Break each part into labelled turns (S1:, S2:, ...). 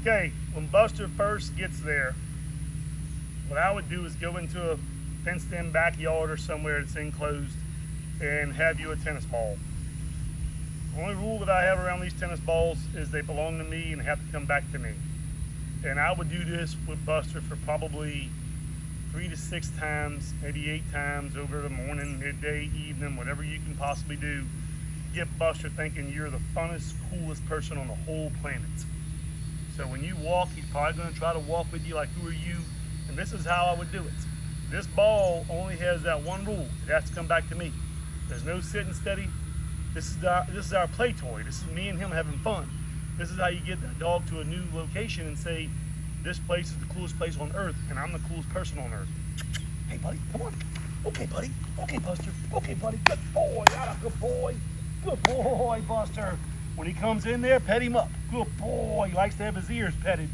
S1: Okay, when Buster first gets there, what I would do is go into a fenced-in backyard or somewhere that's enclosed and have you a tennis ball. The only rule that I have around these tennis balls is they belong to me and have to come back to me. And I would do this with Buster for probably 3 to 6 times, maybe 8 times over the morning, midday, evening, whatever you can possibly do. Get Buster thinking you're the funnest, coolest person on the whole planet. So when you walk, he's probably going to try to walk with you like, who are you? And this is how I would do it. This ball only has that one rule. It has to come back to me. There's no sitting steady. This is our play toy. This is me and him having fun. This is how you get that dog to a new location and say, this place is the coolest place on earth, and I'm the coolest person on earth. Hey, buddy, come on. Okay, buddy. Okay, Buster. Okay, buddy. Good boy. That's a good boy. Good boy, Buster. When he comes in there, pet him up. Good boy. He likes to have his ears petted.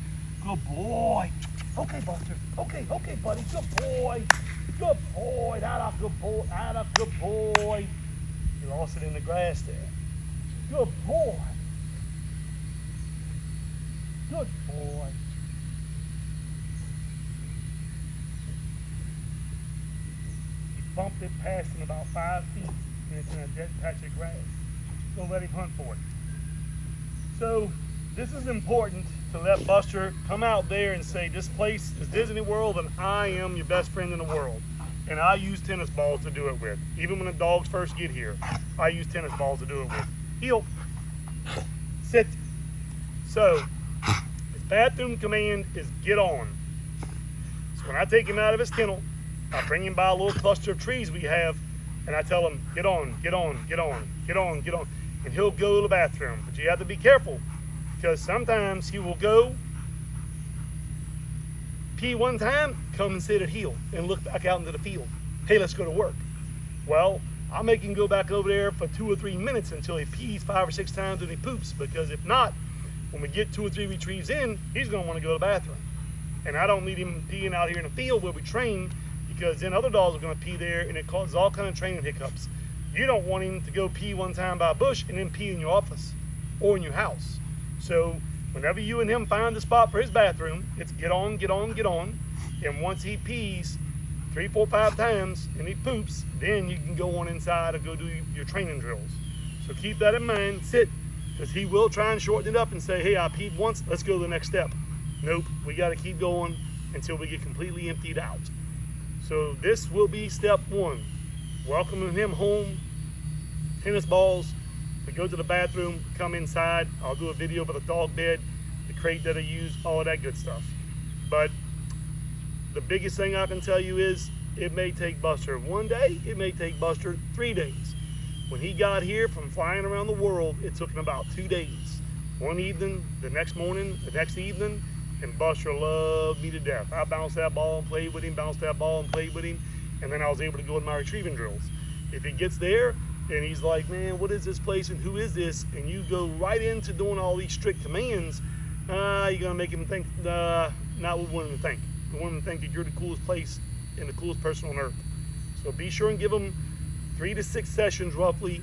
S1: Good boy. Okay, Buster. Okay, buddy. Good boy. Good boy. That's a good boy. That's a good boy. You lost it in the grass there. Good boy. Good boy. You bumped it past him about 5 feet, and it's in a dead patch of grass. Don't let him hunt for it. So this is important to let Buster come out there and say, this place is Disney World and I am your best friend in the world. And I use tennis balls to do it with. Even when the dogs first get here, I use tennis balls to do it with. Heel, sit. So his bathroom command is get on. So when I take him out of his kennel, I bring him by a little cluster of trees we have, and I tell him, get on, get on, get on, get on, get on. And he'll go to the bathroom. But you have to be careful, because sometimes he will go pee one time, come and sit at heel and look back out into the field. Hey, let's go to work. Well, I'll make him go back over there for 2 or 3 minutes until he pees 5 or 6 times and he poops, because if not, when we get 2 or 3 retrieves in, he's going to want to go to the bathroom. And I don't need him peeing out here in the field where we train, because then other dogs are going to pee there and it causes all kind of training hiccups. You don't want him to go pee one time by a bush and then pee in your office or in your house. So whenever you and him find the spot for his bathroom, it's get on, get on, get on. And once he pees 3, 4, 5 times and he poops, then you can go on inside and go do your training drills. So keep that in mind, sit, because he will try and shorten it up and say, hey, I peed once, let's go to the next step. Nope, we got to keep going until we get completely emptied out. So this will be step 1. Welcoming him home, tennis balls. We go to the bathroom, come inside. I'll do a video of the dog bed, the crate that I use, all of that good stuff. But the biggest thing I can tell you is it may take Buster 1 day, it may take Buster 3 days. When he got here from flying around the world, it took him about 2 days. One evening, the next morning, the next evening, and Buster loved me to death. I bounced that ball and played with him, bounced that ball and played with him, and then I was able to go in my retrieving drills. If he gets there and he's like, man, what is this place and who is this? And you go right into doing all these strict commands, you're gonna make him think, not what we want him to think. We want him to think that you're the coolest place and the coolest person on earth. So be sure and give him 3 to 6 sessions roughly.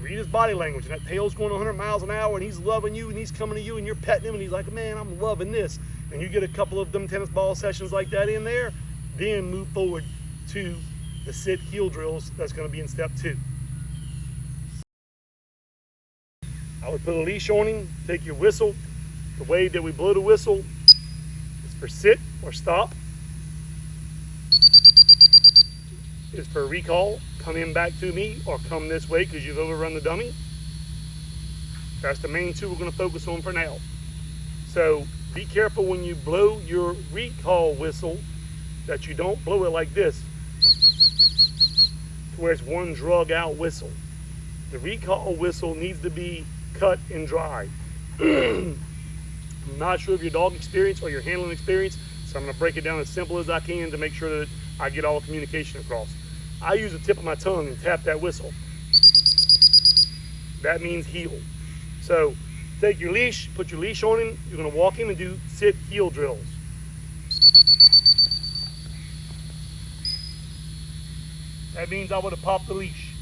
S1: Read his body language, and that tail's going 100 miles an hour and he's loving you and he's coming to you and you're petting him and he's like, man, I'm loving this. And you get a couple of them tennis ball sessions like that in there, then move forward to the sit heel drills. That's going to be in step 2. I would put a leash on him, take your whistle. The way that we blow the whistle is for sit or stop. Is for recall, come in back to me, or come this way because you've overrun the dummy. That's the main 2 we're going to focus on for now. So be careful when you blow your recall whistle that you don't blow it like this, to where it's one drug out whistle. The recall whistle needs to be cut and dry. I'm not sure of your dog experience or your handling experience, so I'm going to break it down as simple as I can to make sure that I get all the communication across. I use the tip of my tongue and tap that whistle. That means heel. So take your leash, put your leash on him. You're going to walk in and do sit heel drills. That means I would have popped the leash.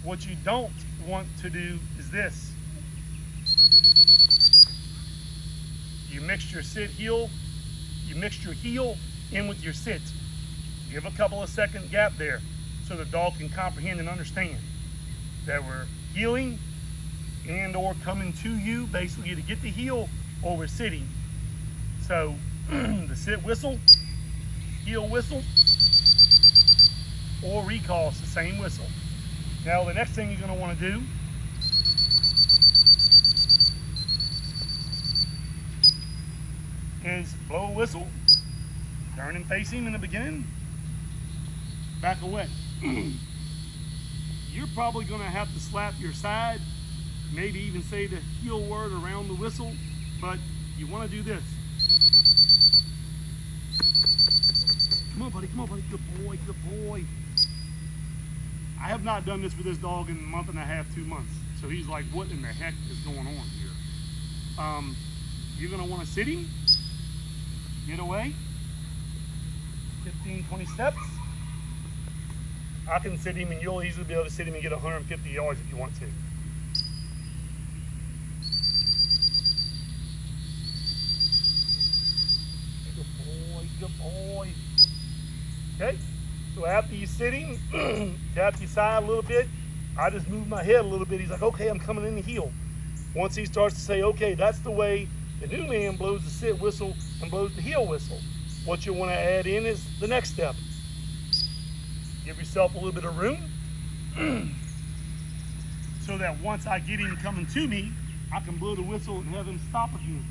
S1: What you don't want to do is this. You mix your sit heel, you mix your heel in with your sit. Give a couple of second gap there so the dog can comprehend and understand that we're heeling and or coming to you, basically to get the heel, or we're sitting. So the sit whistle, heel whistle, or recall, it's the same whistle. Now the next thing you're going to want to do is blow a whistle, turn and face him in the beginning, back away. You're probably going to have to slap your side, maybe even say the heel word around the whistle, but you want to do this. Come on, buddy, good boy, good boy. I have not done this with this dog in a month and a half, 2 months. So he's like, what in the heck is going on here? You're gonna wanna sit him, get away, 15, 20 steps. I can sit him and you'll easily be able to sit him and get 150 yards if you want to. Good boy, good boy. Okay, so after you sit him, tap your side a little bit. I just move my head a little bit. He's like, okay, I'm coming in the heel. Once he starts to say, okay, that's the way the new man blows the sit whistle and blows the heel whistle. What you want to add in is the next step. Give yourself a little bit of room so that once I get him coming to me, I can blow the whistle and have him stop again.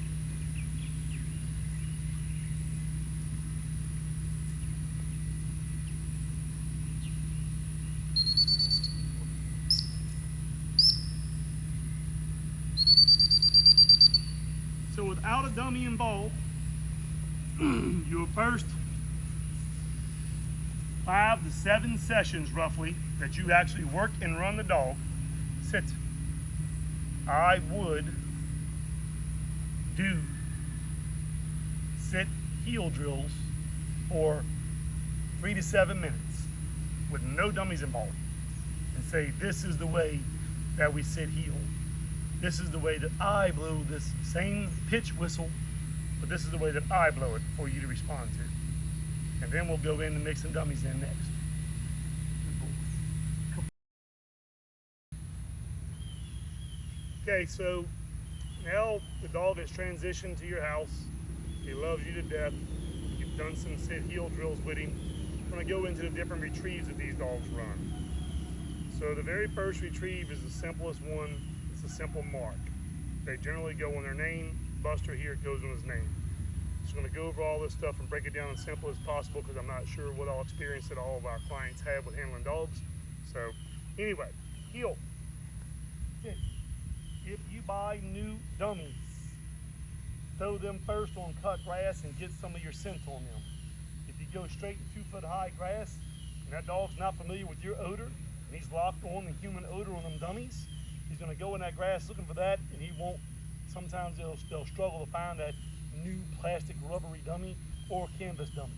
S1: So without a dummy involved, your first 5 to 7 sessions roughly that you actually work and run the dog, sit. I would do sit heel drills for 3 to 7 minutes with no dummies involved and say, this is the way that we sit heel. This is the way that I blow this same pitch whistle, but this is the way that I blow it for you to respond to. And then we'll go in and mix some dummies in next. Okay, so now the dog has transitioned to your house. He loves you to death. You've done some sit heel drills with him. I'm gonna go into the different retrieves that these dogs run. So the very first retrieve is the simplest one. It's a simple mark. They generally go on their name. Buster here goes on his name. So I'm going to go over all this stuff and break it down as simple as possible because I'm not sure what all experience that all of our clients have with handling dogs. So anyway, heel. Okay. If you buy new dummies, throw them first on cut grass and get some of your scent on them. If you go straight to 2-foot high grass and that dog's not familiar with your odor and he's locked on the human odor on them dummies, he's going to go in that grass looking for that, and he won't. Sometimes they'll struggle to find that new plastic rubbery dummy or canvas dummy.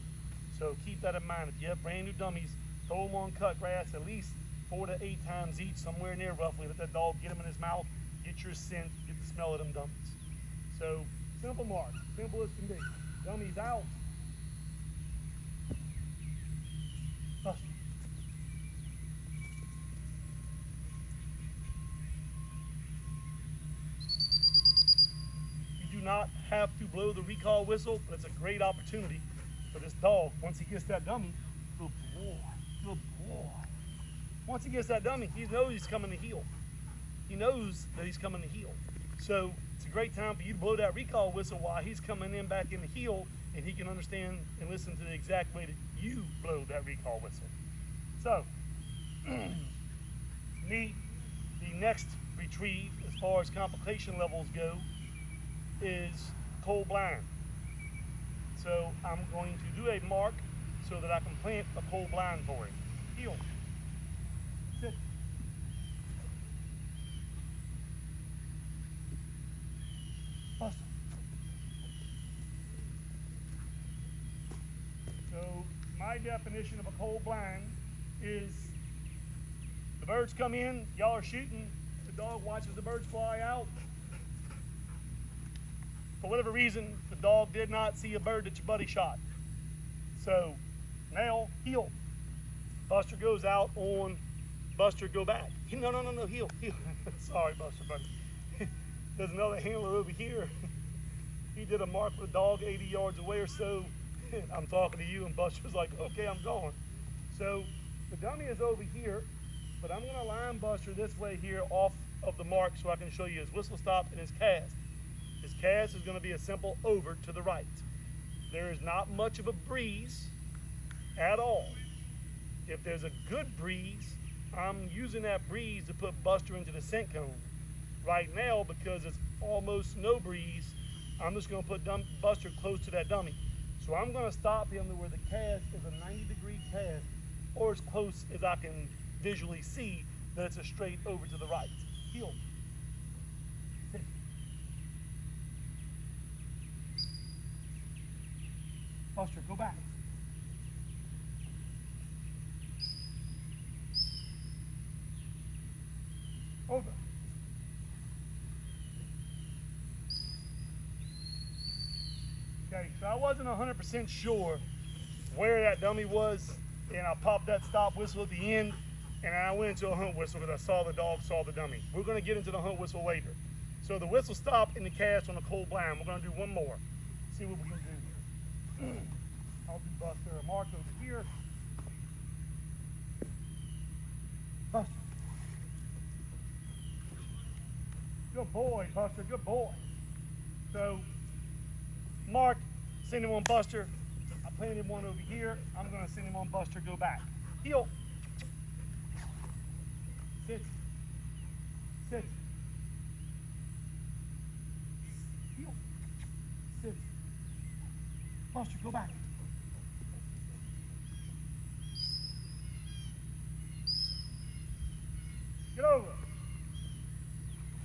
S1: So keep that in mind. If you have brand new dummies, throw them on cut grass at least 4 to 8 times each, somewhere near roughly. Let that dog get them in his mouth, get your scent, get the smell of them dummies. So simple mark, simple as can be. Dummies out. Buster. Not have to blow the recall whistle, but it's a great opportunity for this dog. Once he gets that dummy, good boy, good boy. Once he gets that dummy, he knows he's coming to heel. He knows that he's coming to heel. So it's a great time for you to blow that recall whistle while he's coming in back in the heel, and he can understand and listen to the exact way that you blow that recall whistle. So the next retrieve, as far as complication levels go, is cold blind. So I'm going to do a mark so that I can plant a cold blind for him. Heel. Sit. Buster. So my definition of a cold blind is The birds come in, y'all are shooting, the dog watches the birds fly out. For whatever reason, the dog did not see a bird that your buddy shot. So now, heel. Buster goes out on Buster, go back. No, heel. Sorry, Buster, buddy. There's another handler over here. He did a mark with a dog 80 yards away or so. I'm talking to you, and Buster's like, okay, I'm going. So the dummy is over here, but I'm gonna line Buster this way here off of the mark so I can show you his whistle stop and his cast. His cast is gonna be a simple over to the right. There is not much of a breeze at all. If there's a good breeze, I'm using that breeze to put Buster into the scent cone. Right now, because it's almost no breeze, I'm just gonna put Buster close to that dummy. So I'm gonna stop him to where the cast is a 90-degree cast, or as close as I can visually see that it's a straight over to the right. Heel. Sit. Buster, go back. Over. Okay, so I wasn't 100% sure where that dummy was, and I popped that stop whistle at the end, and I went into a hunt whistle because I saw the dog, saw the dummy. We're gonna get into the hunt whistle later. So the whistle stop and the cast on the cold blind. We're gonna do one more. See what we can do here. I'll do Buster a mark over here. Buster. Good boy, Buster, good boy. So, mark, send him on Buster. I planted one over here. I'm gonna send him on Buster, go back. Heel. Sit. Sit. Heel. Sit. Buster, go back. Get over.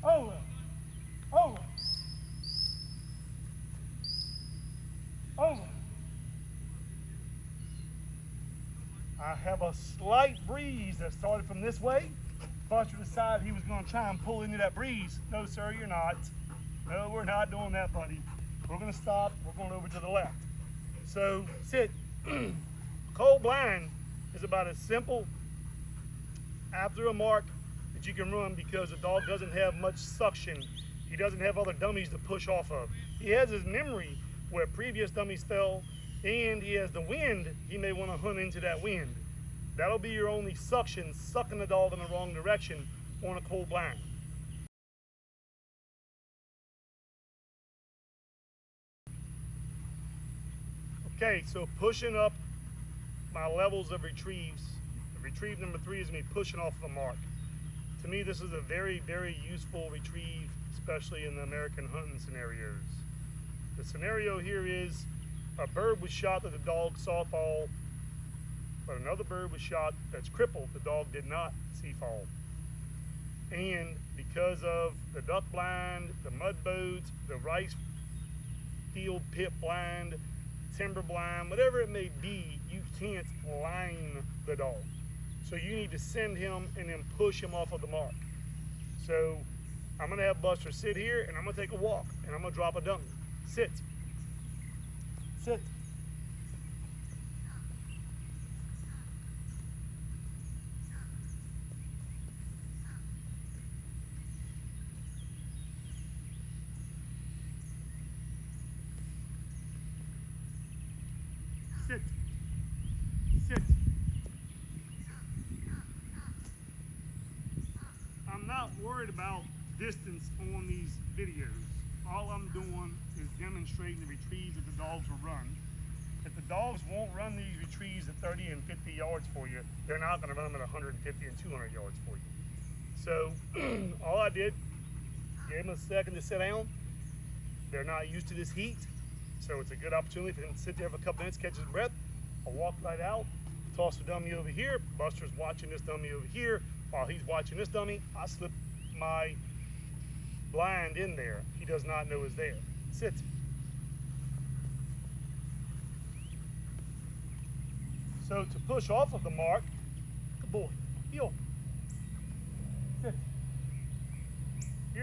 S1: Over. Over. Over. I have a slight breeze that started from this way. Buster decided he was going to try and pull into that breeze. No, sir, you're not. No, we're not doing that, buddy. We're going to stop. We're going over to the left. So, sit. Cold blind is about as simple after a mark that you can run because the dog doesn't have much suction. He doesn't have other dummies to push off of. He has his memory where previous dummies fell, and he has the wind. He may want to hunt into that wind. That'll be your only suction, sucking the dog in the wrong direction on a cold blind. Okay, so pushing up my levels of retrieves. Retrieve number 3 is me pushing off the mark. To me, this is a very, very useful retrieve, especially in the American hunting scenarios. The scenario here is a bird was shot that the dog saw fall, but another bird was shot that's crippled, the dog did not see fall. And because of the duck blind, the mud boats, the rice field pit blind, timber blind, whatever it may be, you can't line the dog. So you need to send him and then push him off of the mark. So I'm gonna have Buster sit here and I'm gonna take a walk and I'm gonna drop a dummy. Sit. Sit. Sit. Sit. I'm not worried about distance on these videos. All I'm doing is demonstrating the retrieves that the dogs will run. If the dogs won't run these retrieves at 30 and 50 yards for you, they're not gonna run them at 150 and 200 yards for you. So all I did, gave them a second to sit down. They're not used to this heat, so it's a good opportunity for them to sit there for a couple minutes, catch his breath. I'll walk right out, toss the dummy over here. Buster's watching this dummy over here. While he's watching this dummy, I slip my blind in there. He does not know it's there. Sit. So to push off of the mark, good boy, heel.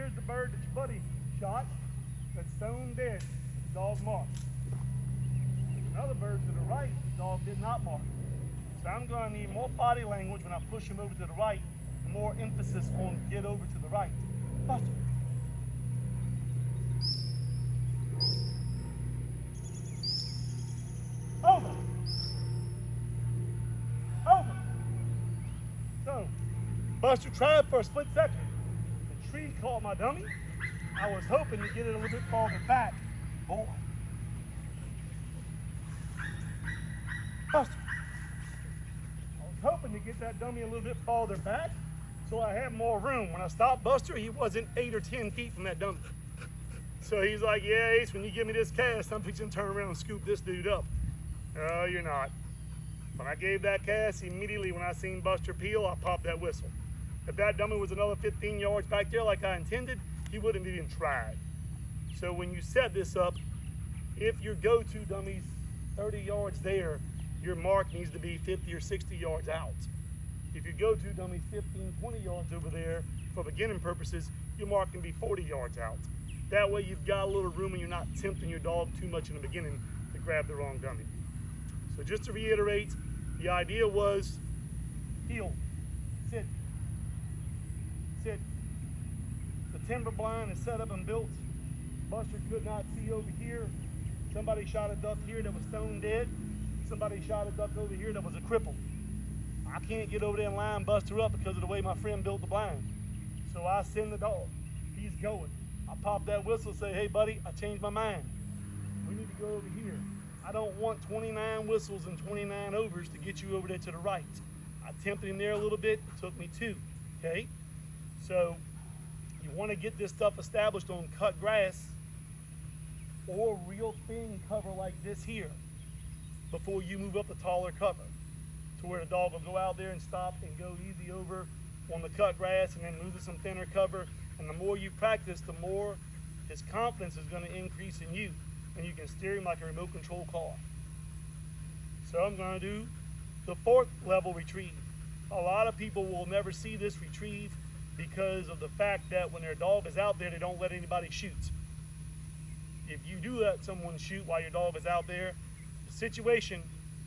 S1: here's the bird that your buddy shot that's stone dead. The dog marked. There's another bird to the right the dog did not mark. So I'm going to need more body language when I push him over to the right, and more emphasis on get over to the right. Buster. Over. Over. So, Buster tried for a split second. The tree caught my dummy. I was hoping to get it a little bit farther back. Boy. Buster. I was hoping to get that dummy a little bit farther back so I had more room. When I stopped Buster, he wasn't 8 or 10 feet from that dummy. So he's like, yeah, Ace, when you give me this cast, I'm fixing to turn around and scoop this dude up. No, you're not. When I gave that cast, immediately when I seen Buster peel, I popped that whistle. If that dummy was another 15 yards back there like I intended, he wouldn't have even tried. So when you set this up, if your go-to dummy's 30 yards there, your mark needs to be 50 or 60 yards out. If your go-to dummy's 15, 20 yards over there, for beginning purposes, your mark can be 40 yards out. That way you've got a little room and you're not tempting your dog too much in the beginning to grab the wrong dummy. So just to reiterate, the idea was heel, sit, sit. The timber blind is set up and built. Buster could not see over here. Somebody shot a duck here that was stone dead. Somebody shot a duck over here that was a cripple. I can't get over there and line Buster up because of the way my friend built the blind. So I send the dog. He's going. I pop that whistle, say, hey buddy, I changed my mind. We need to go over here. I don't want 29 whistles and 29 overs to get you over there to the right. I tempted him there a little bit, it took me 2, okay? So you want to get this stuff established on cut grass or real thin cover like this here before you move up the taller cover to where the dog will go out there and stop and go easy over on the cut grass and then move to some thinner cover. And the more you practice, the more his confidence is going to increase in you, and you can steer him like a remote control car. So I'm going to do the 4th level retrieve. A lot of people will never see this retrieve because of the fact that when their dog is out there, they don't let anybody shoot. If you do let someone shoot while your dog is out there, the situation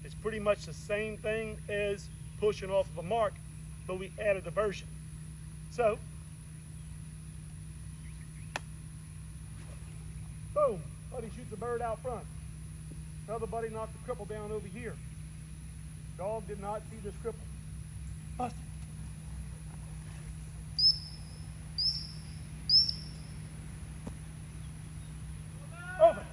S1: is pretty much the same thing as pushing off of a mark, but we add a diversion. So, boom, buddy shoots a bird out front. Another buddy knocked the cripple down over here. Dog did not see this cripple. Busted. Over.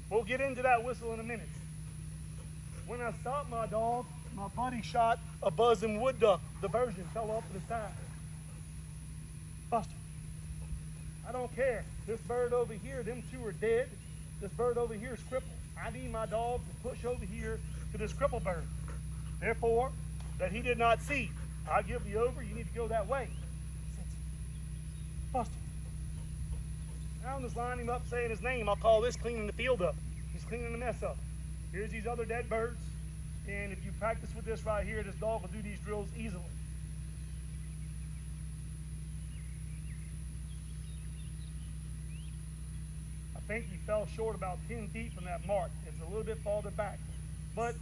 S1: We'll get into that whistle in a minute. When I stopped my dog, my buddy shot a buzzing wood duck. Diversion fell off to the side. Buster. I don't care. This bird over here, them 2 are dead. This bird over here is crippled. I need my dog to push over here to this crippled bird. Therefore, that he did not see. I give you over, you need to go that way. Buster. Now I'm just lining him up saying his name. I'll call this cleaning the field up. He's cleaning the mess up. Here's these other dead birds. And if you practice with this right here, this dog will do these drills easily. I think he fell short about 10 feet from that mark. It's a little bit farther back. But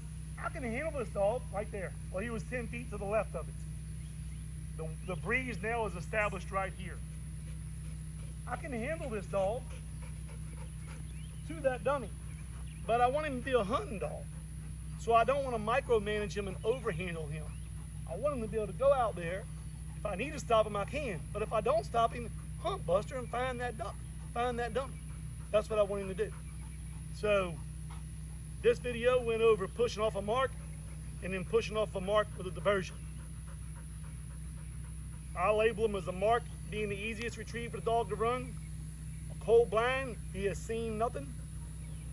S1: I can handle this dog right there. Well, he was 10 feet to the left of it. The breeze now is established right here. I can handle this dog to that dummy, but I want him to be a hunting dog. So I don't want to micromanage him and overhandle him. I want him to be able to go out there. If I need to stop him, I can. But if I don't stop him, hunt Buster and find that duck, find that dummy. That's what I want him to do. So this video went over pushing off a mark and then pushing off a mark with a diversion. I label him as a mark being the easiest retrieve for the dog to run. A cold blind, he has seen nothing.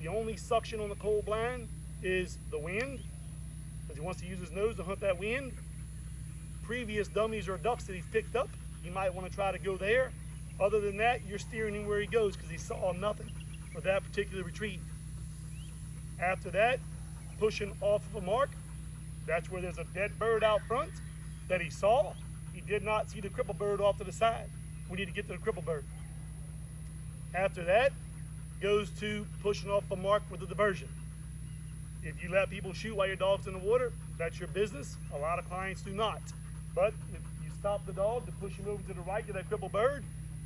S1: The only suction on the cold blind is the wind, because he wants to use his nose to hunt that wind. Previous dummies or ducks that he's picked up, he might want to try to go there. Other than that, you're steering him where he goes because he saw nothing. for that particular retrieve. After that, pushing off of a mark, that's where there's a dead bird out front that he saw. He did not see the crippled bird off to the side. We need to get to the crippled bird. After that, goes to pushing off a mark with a diversion. If you let people shoot while your dog's in the water, that's your business. A lot of clients do not. But if you stop the dog to push him over to the right to that crippled bird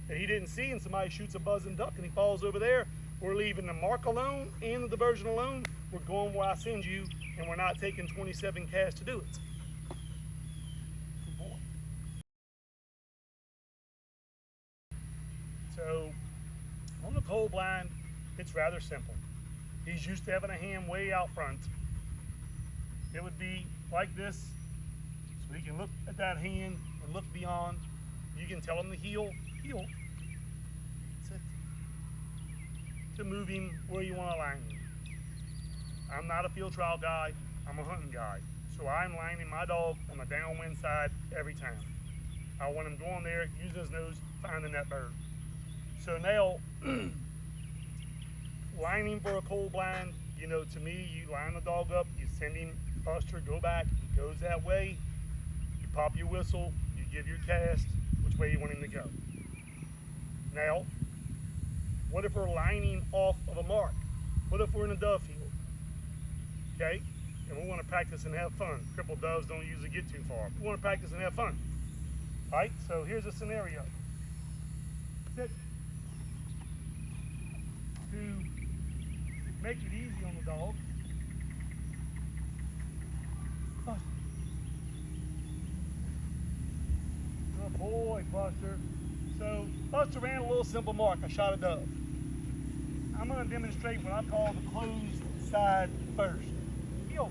S1: that he didn't see, and somebody shoots a buzzing duck and he falls over there, we're leaving the mark alone and the diversion alone. We're going where I send you, and we're not taking 27 casts to do it. Good boy. So on the cold blind, it's rather simple. He's used to having a hand way out front. It would be like this, so he can look at that hand and look beyond. You can tell him to heel. That's it. To move him where you want to line him. I'm not a field trial guy, I'm a hunting guy. So I'm lining my dog on the downwind side every time. I want him going there, using his nose, finding that bird. So now, lining for a cold blind, you know, to me, you line the dog up, you send him, Buster, go back, he goes that way, you pop your whistle, you give your cast, which way you want him to go. Now, what if we're lining off of a mark? What if we're in a dove field? Okay, and we want to practice and have fun. Crippled doves don't usually get too far. We want to practice and have fun. All right, so here's a scenario. Sit. To make it easy on the dog. Buster. Good boy, Buster. So Buster ran a little simple mark. I shot a dove. I'm going to demonstrate what I call the closed side first. Heel.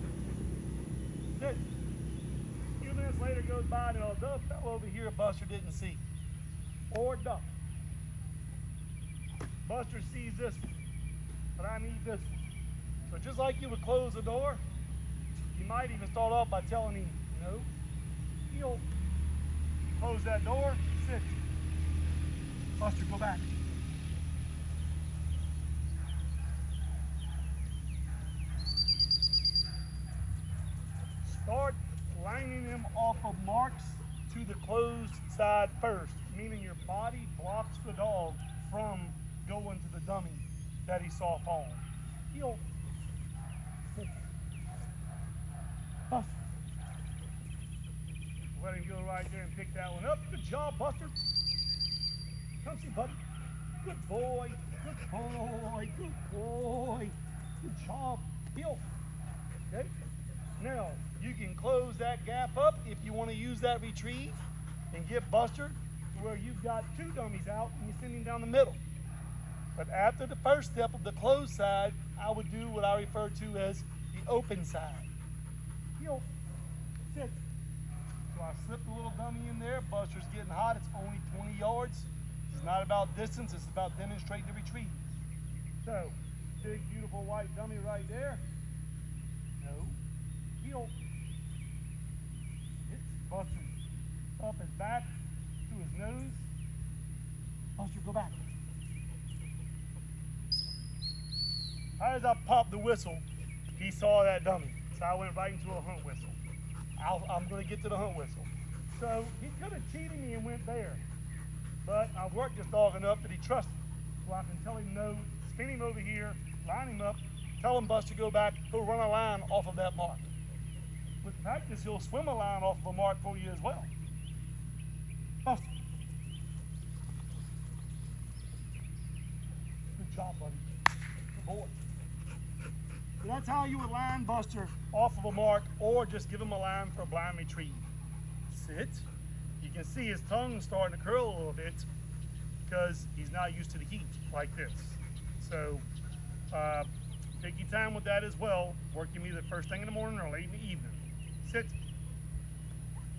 S1: Sit. A few minutes later goes by and a dove fell over here Buster didn't see. Or duck. Buster sees this one, but I need this one. So just like you would close the door, you might even start off by telling him, no, heel. Close that door, sit. Buster, go back. Start lining them off of marks to the closed side first, meaning your body blocks the dog from going to the dummy that he saw fall. Heel. Sit. Buster. Let him go right there and pick that one up. Good job, Buster. Come see, buddy. Good boy. Good boy. Good boy. Good job. Heel. Okay. Now, you can close that gap up if you want to use that retrieve and get Buster to where you've got two dummies out and you send him down the middle. But after the first step of the closed side, I would do what I refer to as the open side. Heel. Sit. So I slip the little dummy in there. Buster's getting hot. It's only 20 yards. It's not about distance. It's about demonstrating the retrieve. So, big, beautiful white dummy right there. No. Heel. It's Buster's up his back to his nose. Buster, go back. As I popped the whistle, he saw that dummy. So I went right into a hunt whistle. I'm going to get to the hunt whistle. So he could have cheated me and went there. But I've worked this dog enough that he trusts me. So I can tell him no, spin him over here, line him up, tell him Buster go back, he'll run a line off of that mark. With practice, he'll swim a line off of a mark for you as well. Buster. Good job, buddy. Good boy. So that's how you would line Buster off of a mark, or just give him a line for a blind retrieve. Sit. You can see his tongue starting to curl a little bit because he's not used to the heat like this. So take your time with that as well. Work him either first thing in the morning or late in the evening. Sit.